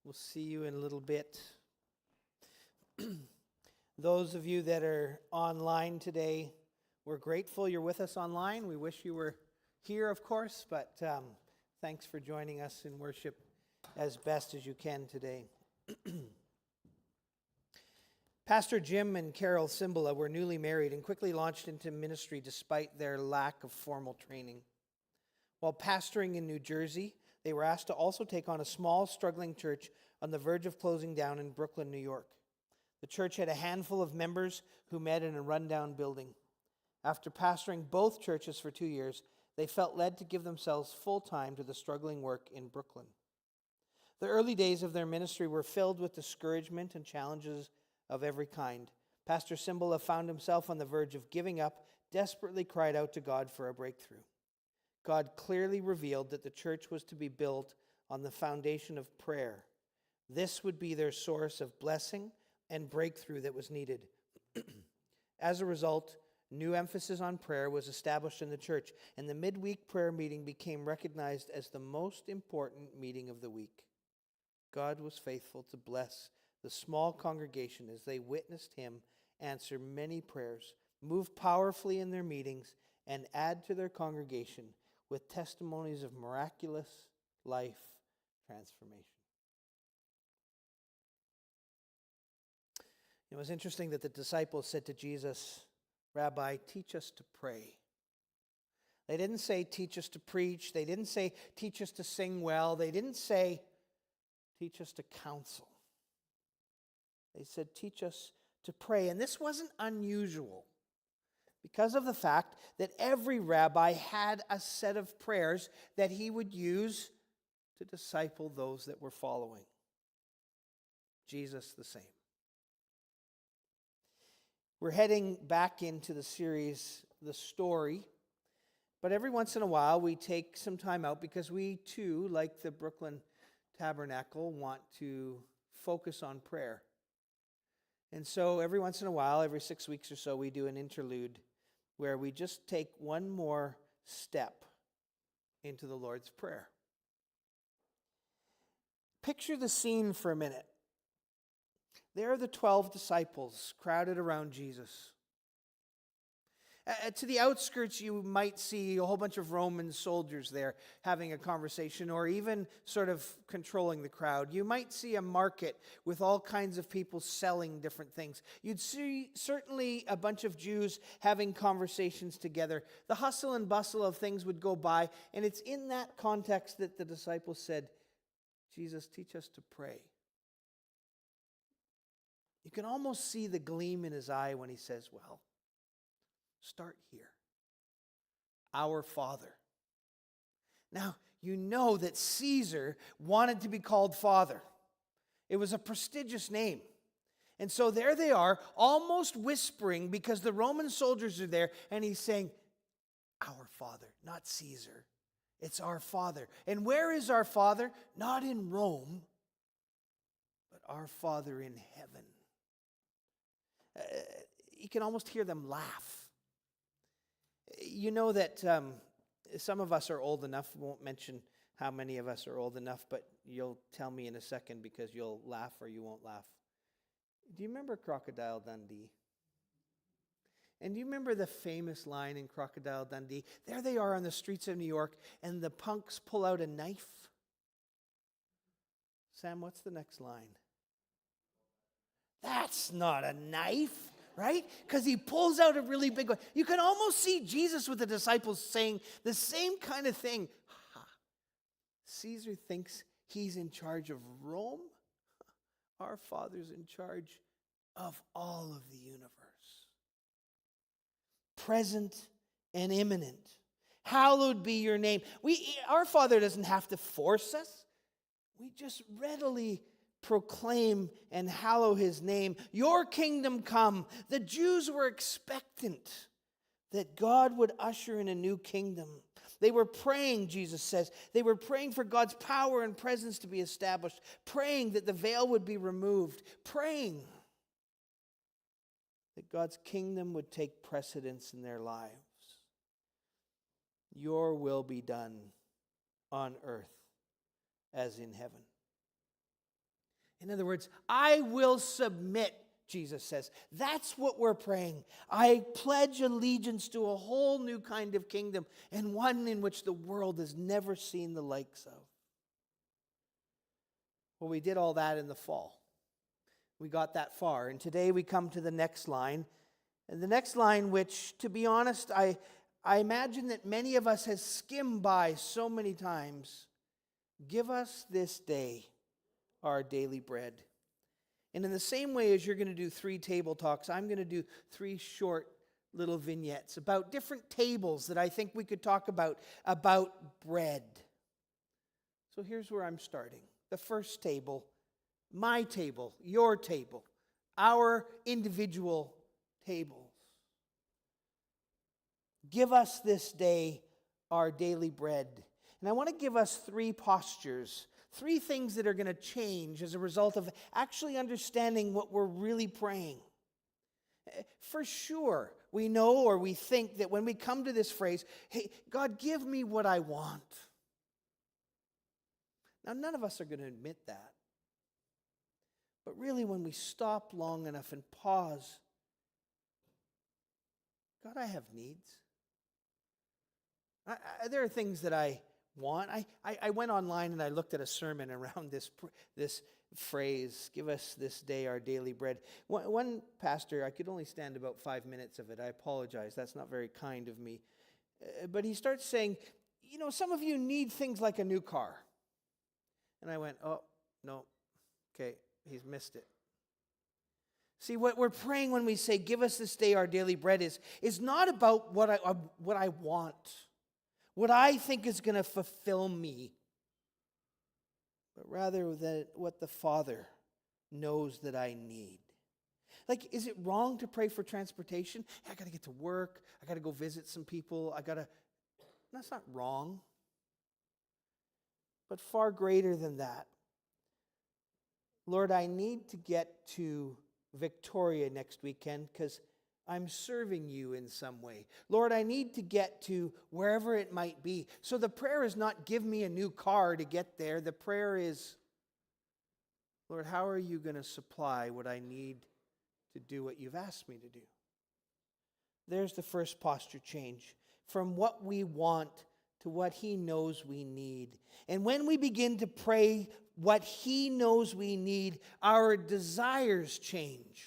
We'll see you in a little bit. Those of you that are online today, we're grateful you're with us online. We wish you were here, of course, but thanks for joining us in worship as best as you can today. Pastor Jim and Carol Cymbala were newly married and quickly launched into ministry despite their lack of formal training. While pastoring in New Jersey, they were asked to also take on a small, struggling church on the verge of closing down in Brooklyn, New York. The church had a handful of members who met in a rundown building. After pastoring both churches for 2 years, they felt led to give themselves full time to the struggling work in Brooklyn. The early days of their ministry were filled with discouragement and challenges of every kind. Pastor Cymbala found himself on the verge of giving up, desperately cried out to God for a breakthrough. God clearly revealed that the church was to be built on the foundation of prayer. This would be their source of blessing and breakthrough that was needed. As a result, new emphasis on prayer was established in the church, and the midweek prayer meeting became recognized as the most important meeting of the week. God was faithful to bless the small congregation as they witnessed him answer many prayers, move powerfully in their meetings, and add to their congregation with testimonies of miraculous life transformation. It was interesting that the disciples said to Jesus, "Rabbi, teach us to pray." They didn't say, teach us to preach. They didn't say, teach us to sing well. They didn't say, teach us to counsel. They said, teach us to pray. And this wasn't unusual because of the fact that every rabbi had a set of prayers that he would use to disciple those that were following. Jesus the same. We're heading back into the series, The Story. But every once in a while, we take some time out because we too, like the Brooklyn Tabernacle, want to focus on prayer. And so every once in a while, every 6 weeks or so, we do an interlude where we just take one more step into the Lord's Prayer. Picture the scene for a minute. There are the 12 disciples crowded around Jesus. To the outskirts, you might see a whole bunch of Roman soldiers there having a conversation or even sort of controlling the crowd. You might see a market with all kinds of people selling different things. You'd see certainly a bunch of Jews having conversations together. The hustle and bustle of things would go by, and it's in that context that the disciples said, Jesus, teach us to pray. You can almost see the gleam in his eye when he says, well, start here. Our Father. Now, you know that Caesar wanted to be called Father. It was a prestigious name. And so there they are, almost whispering because the Roman soldiers are there, and he's saying, our Father, not Caesar. It's our Father. And where is our Father? Not in Rome, but our Father in heaven. You can almost hear them laugh. You know that some of us are old enough, won't mention how many of us are old enough, but you'll tell me in a second because you'll laugh or you won't laugh. Do you remember Crocodile Dundee? And do you remember the famous line in Crocodile Dundee? There they are on the streets of New York, and the punks pull out a knife. Sam, what's the next line? That's not a knife, right? Because he pulls out a really big one. You can almost see Jesus with the disciples saying the same kind of thing. Caesar thinks he's in charge of Rome. Our Father's in charge of all of the universe. Present and imminent. Hallowed be your name. Our Father doesn't have to force us. We just readily proclaim and hallow his name. Your kingdom come. The Jews were expectant that God would usher in a new kingdom. They were praying, Jesus says. They were praying for God's power and presence to be established. Praying that the veil would be removed. Praying that God's kingdom would take precedence in their lives. Your will be done on earth as in heaven. In other words, I will submit, Jesus says. That's what we're praying. I pledge allegiance to a whole new kind of kingdom, and one in which the world has never seen the likes of. Well, we did all that in the fall. We got that far. And today we come to the next line. And the next line, which, to be honest, I imagine that many of us has skimmed by so many times. Give us this day our daily bread. And in the same way as you're going to do 3 table talks, I'm going to do 3 short little vignettes about different tables that I think we could talk about bread. So here's where I'm starting. The first table, my table, your table, our individual tables. Give us this day our daily bread. And I want to give us 3 postures, 3 things that are going to change as a result of actually understanding what we're really praying. For sure, we know or we think that when we come to this phrase, hey, God, give me what I want. Now, none of us are going to admit that. But really, when we stop long enough and pause, God, I have needs. There are things that I want. I went online and I looked at a sermon around this phrase, give us this day our daily bread. One pastor, I could only stand about 5 minutes of it. I apologize. That's not very kind of me. But he starts saying, some of you need things like a new car. And I went, oh, no, okay, he's missed it. See, what we're praying when we say, give us this day our daily bread is not about what I want, what I think is going to fulfill me, but rather that what the Father knows that I need. Like, is it wrong to pray for transportation? Hey, I got to get to work. I got to go visit some people. That's not wrong. But far greater than that. Lord, I need to get to Victoria next weekend because I'm serving you in some way. Lord, I need to get to wherever it might be. So the prayer is not give me a new car to get there. The prayer is, Lord, how are you going to supply what I need to do what you've asked me to do? There's the first posture change. From what we want to what he knows we need. And when we begin to pray what he knows we need, our desires change.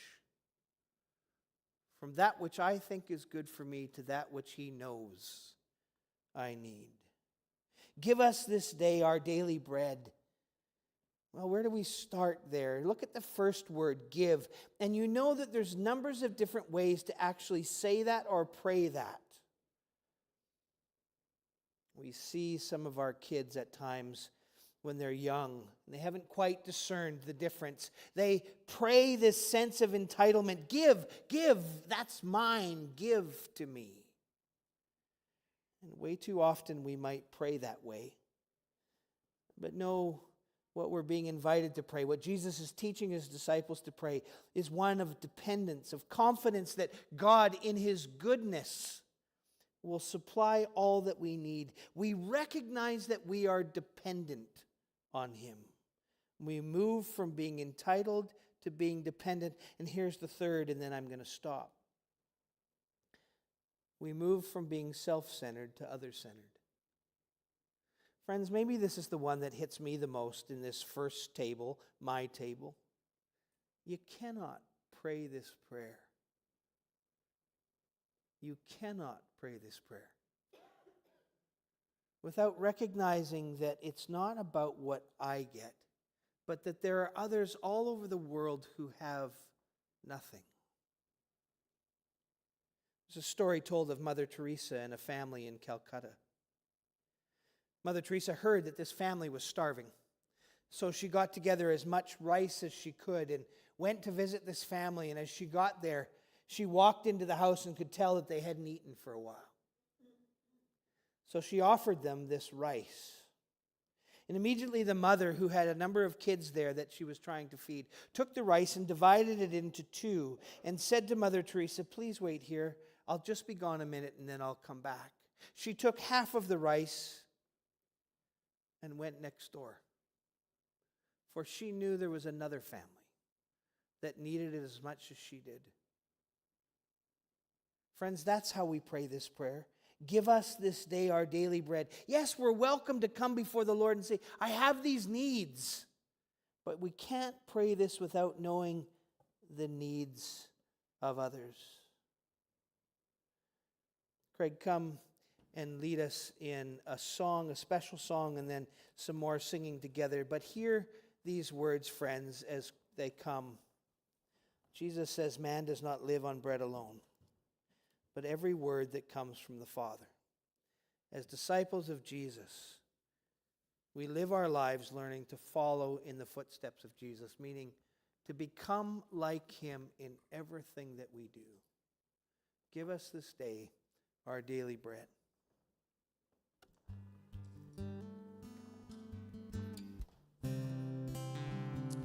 From that which I think is good for me to that which he knows I need. Give us this day our daily bread. Well, where do we start there? Look at the first word, give. And you know that there's numbers of different ways to actually say that or pray that. We see some of our kids at times when they're young, and they haven't quite discerned the difference. They pray this sense of entitlement. Give, that's mine, give to me. And way too often we might pray that way. But no, what we're being invited to pray, what Jesus is teaching his disciples to pray, is one of dependence, of confidence that God in his goodness will supply all that we need. We recognize that we are dependent on him. We move from being entitled to being dependent. And here's the third, and then I'm going to stop. We move from being self-centered to other-centered. Friends, maybe this is the one that hits me the most in this first table, my table. You cannot pray this prayer. You cannot pray this prayer without recognizing that it's not about what I get, but that there are others all over the world who have nothing. There's a story told of Mother Teresa and a family in Calcutta. Mother Teresa heard that this family was starving, so she got together as much rice as she could and went to visit this family, and as she got there, she walked into the house and could tell that they hadn't eaten for a while. So she offered them this rice. And immediately the mother, who had a number of kids there that she was trying to feed, took the rice and divided it into 2 and said to Mother Teresa, "Please wait here. I'll just be gone a minute and then I'll come back." She took half of the rice and went next door. for she knew there was another family that needed it as much as she did. Friends, that's how we pray this prayer. Give us this day our daily bread. Yes, we're welcome to come before the Lord and say, I have these needs. But we can't pray this without knowing the needs of others. Craig, come and lead us in a song, a special song, and then some more singing together. But hear these words, friends, as they come. Jesus says, man does not live on bread alone, but every word that comes from the Father. As disciples of Jesus, we live our lives learning to follow in the footsteps of Jesus, meaning to become like him in everything that we do. Give us this day our daily bread.